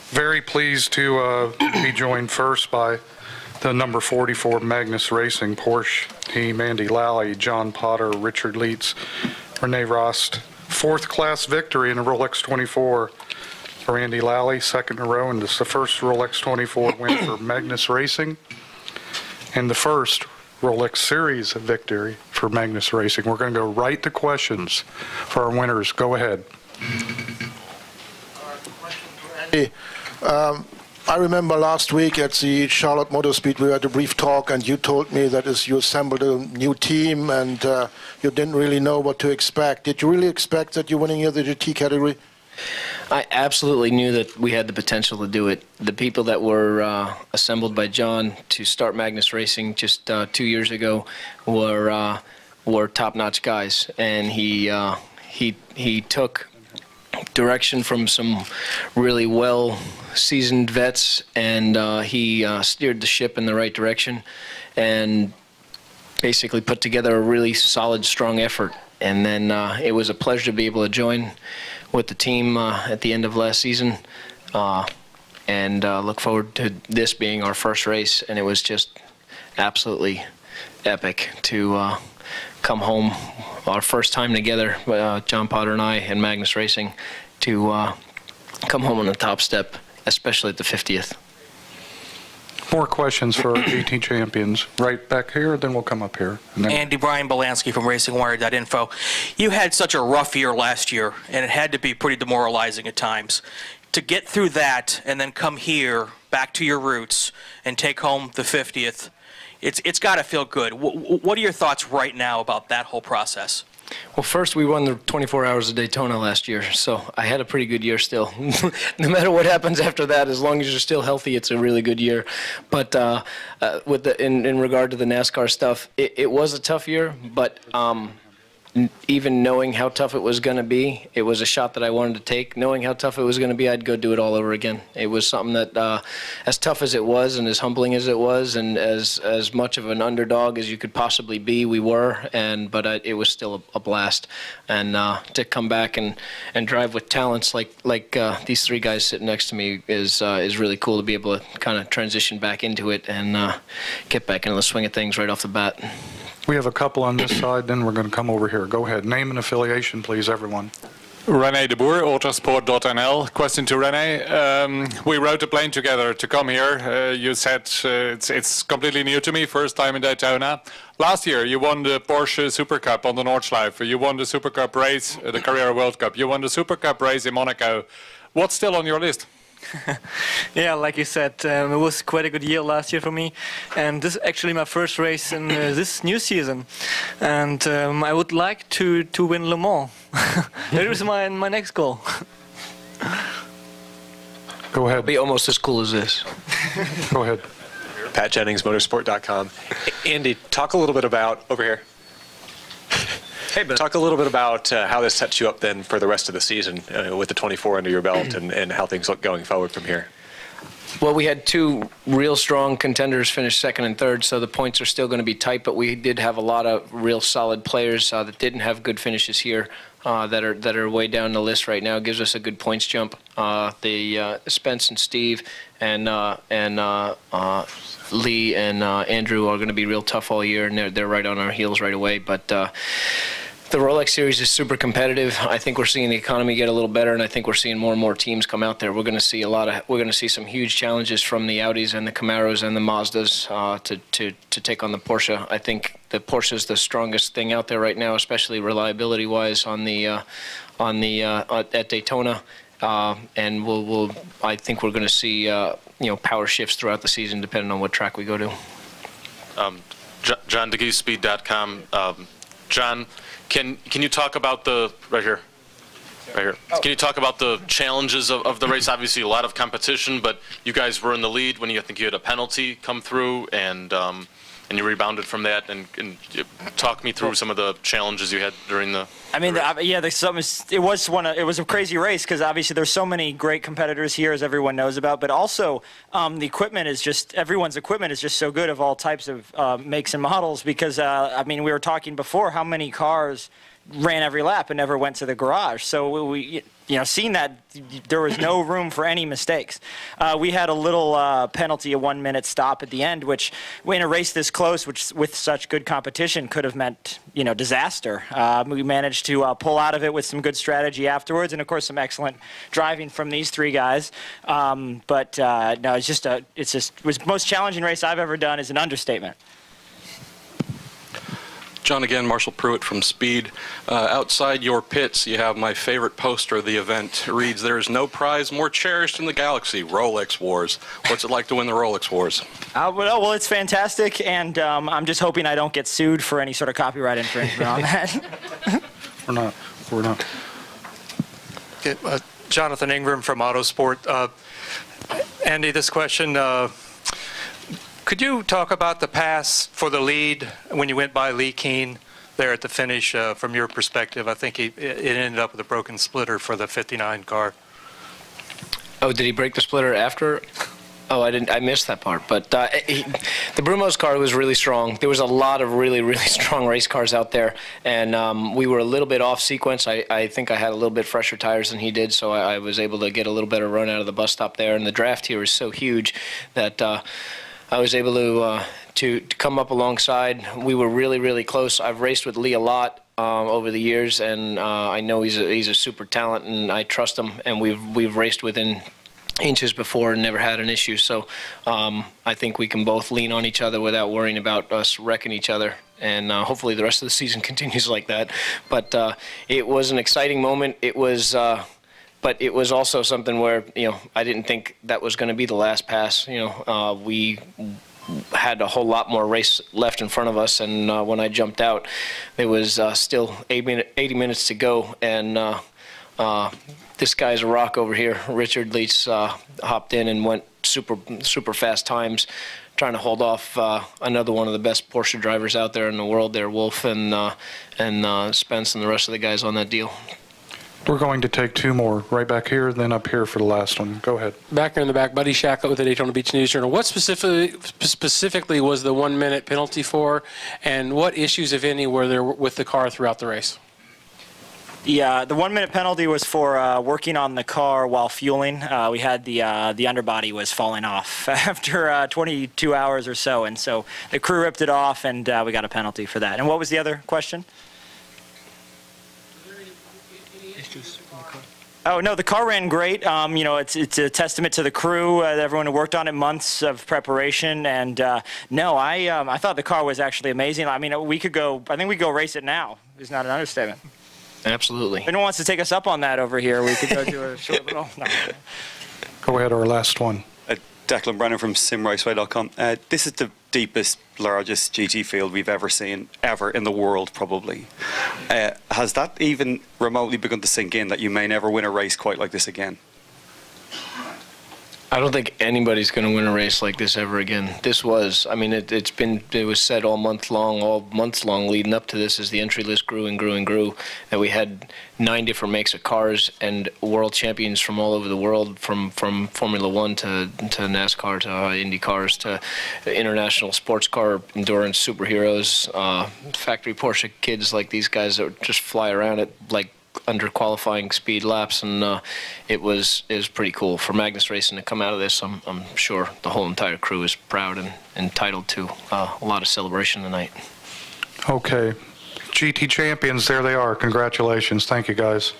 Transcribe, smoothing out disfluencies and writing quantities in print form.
Very pleased to be joined first by the number 44 Magnus Racing Porsche team, Andy Lally, John Potter, Richard Lietz, Rene Rast. Fourth class victory in the Rolex 24 for Andy Lally, second in a row, and this is the first Rolex 24 win for Magnus Racing, and the first Rolex Series victory for Magnus Racing. We're going to go right to questions for our winners. Go ahead. Hey, I remember last week at the Charlotte Motor Speed we had a brief talk, and you told me that as you assembled a new team and you didn't really know what to expect. Did you really expect that you're winning the GT category? I absolutely knew that we had the potential to do it. The people that were assembled by John to start Magnus Racing just 2 years ago were top-notch guys, and he took direction from some really well-seasoned vets, and he steered the ship in the right direction and basically put together a really solid, strong effort. And then it was a pleasure to be able to join with the team at the end of last season, and look forward to this being our first race. And it was just absolutely epic to come home, our first time together, John Potter and I and Magnus Racing, to come home on the top step, especially at the 50th. More questions for our GT champions. Right back here, then we'll come up here. Andy, Brian Belansky from RacingWire.info. You had such a rough year last year, and it had to be pretty demoralizing at times. To get through that and then come here, back to your roots, and take home the 50th, it's got to feel good. What are your thoughts right now about that whole process? Well, first, we won the 24 Hours of Daytona last year, so I had a pretty good year still. No matter what happens after that, as long as you're still healthy, it's a really good year. But in regard to the NASCAR stuff, it was a tough year, but even knowing how tough it was going to be, it was a shot that I wanted to take. Knowing how tough it was going to be, I'd go do it all over again. It was something that, as tough as it was and as humbling as it was and as much of an underdog as you could possibly be, we were. But it was still a blast. And to come back and drive with talents like these three guys sitting next to me is really cool to be able to kind of transition back into it and get back into the swing of things right off the bat. We have a couple on this side, then we're going to come over here. Go ahead. Name and affiliation, please, everyone. Rene de Boer, Autosport.nl. Question to Rene. We rode the plane together to come here. You said it's completely new to me, first time in Daytona. Last year, you won the Porsche Super Cup on the Nordschleife. You won the Super Cup race, the Carrera World Cup. You won the Super Cup race in Monaco. What's still on your list? Yeah, like you said, it was quite a good year last year for me, and this is actually my first race in this new season, and I would like to win Le Mans. That is my next goal. Go ahead. It'll be almost as cool as this. Go ahead. Pat Jennings, Motorsport.com. Andy, talk a little bit about over here. Hey, talk a little bit about how this sets you up then for the rest of the season with the 24 under your belt and how things look going forward from here. Well, we had two real strong contenders finish second and third, so the points are still going to be tight, but we did have a lot of real solid players that didn't have good finishes here that are way down the list right now. It gives us a good points jump. Spence and Steve and Lee and Andrew are going to be real tough all year, and they're right on our heels right away. But the Rolex Series is super competitive. I think we're seeing the economy get a little better, and I think we're seeing more and more teams come out there. We're going to see some huge challenges from the Audis and the Camaros and the Mazdas to take on the Porsche. I think the Porsche is the strongest thing out there right now, especially reliability-wise at Daytona. And I think we're going to see power shifts throughout the season depending on what track we go to. John DeGeeSpeed.com. John, can you talk about the right here? Can you talk about the challenges of the race? Obviously, a lot of competition, but you guys were in the lead when I think you had a penalty come through, and you rebounded from that. And talk me through some of the challenges you had during the. I mean, yeah, it was a crazy race because obviously there's so many great competitors here, as everyone knows about. But also, the equipment is everyone's equipment is just so good of all types of makes and models. Because I mean, we were talking before how many cars ran every lap and never went to the garage. So seeing that there was no room for any mistakes. We had a little penalty, a 1 minute stop at the end, which in a race this close, which with such good competition could have meant, disaster. We managed to pull out of it with some good strategy afterwards, and of course some excellent driving from these three guys. No, it was the most challenging race I've ever done is an understatement. John again, Marshall Pruitt from Speed. Outside your pits, you have my favorite poster of the event. It reads, "There is no prize more cherished in the galaxy, Rolex Wars." What's it like to win the Rolex Wars? Well, it's fantastic, and I'm just hoping I don't get sued for any sort of copyright infringement on that. We're not. Okay, Jonathan Ingram from Autosport. Andy, this question, could you talk about the pass for the lead when you went by Lee Keen there at the finish from your perspective? I think it ended up with a broken splitter for the 59 car. Oh, did he break the splitter after? Oh, I missed that part. But the Brumo's car was really strong. There was a lot of really, really strong race cars out there, and we were a little bit off sequence. I think I had a little bit fresher tires than he did, so I was able to get a little better run out of the bus stop there. And the draft here is so huge that I was able to come up alongside. We were really, really close. I've raced with Lee a lot over the years, and I know he's a super talent, and I trust him. And we've raced within inches before and never had an issue. So I think we can both lean on each other without worrying about us wrecking each other. And hopefully the rest of the season continues like that. But it was an exciting moment. It was. But it was also something where, I didn't think that was going to be the last pass. We had a whole lot more race left in front of us, and when I jumped out, there was still 80 minutes to go, and this guy's a rock over here. Richard Lietz hopped in and went super fast times, trying to hold off another one of the best Porsche drivers out there in the world there, Wolf and Spence and the rest of the guys on that deal. We're going to take two more, right back here, then up here for the last one. Go ahead. Back here in the back, Buddy Shacklet with the Daytona Beach News Journal. What specifically was the 1 minute penalty for, and what issues, if any, were there with the car throughout the race? Yeah, the 1 minute penalty was for working on the car while fueling. We had the underbody was falling off after 22 hours or so, and so the crew ripped it off, and we got a penalty for that. And what was the other question? Oh, no, the car ran great. It's a testament to the crew, everyone who worked on it, months of preparation. And no, I thought the car was actually amazing. I mean, I think we could go race it now. It's not an understatement. Absolutely. If anyone wants to take us up on that over here, we could go do a short little. No. Go ahead, our last one. Declan Brennan from SimRaceway.com. This is the deepest, largest GT field we've ever seen, ever in the world, probably. Has that even remotely begun to sink in that you may never win a race quite like this again? I don't think anybody's going to win a race like this ever again. This was, I mean, it was said all months long leading up to this as the entry list grew and grew and grew, that we had 9 different makes of cars and world champions from all over the world, from Formula One to NASCAR to Indy cars to international sports car endurance superheroes, factory Porsche kids like these guys that just fly around at like under qualifying speed laps, and it was pretty cool for Magnus Racing to come out of this. I'm sure the whole entire crew is proud and entitled to a lot of celebration tonight. Okay, GT champions, there they are. Congratulations. Thank you, guys.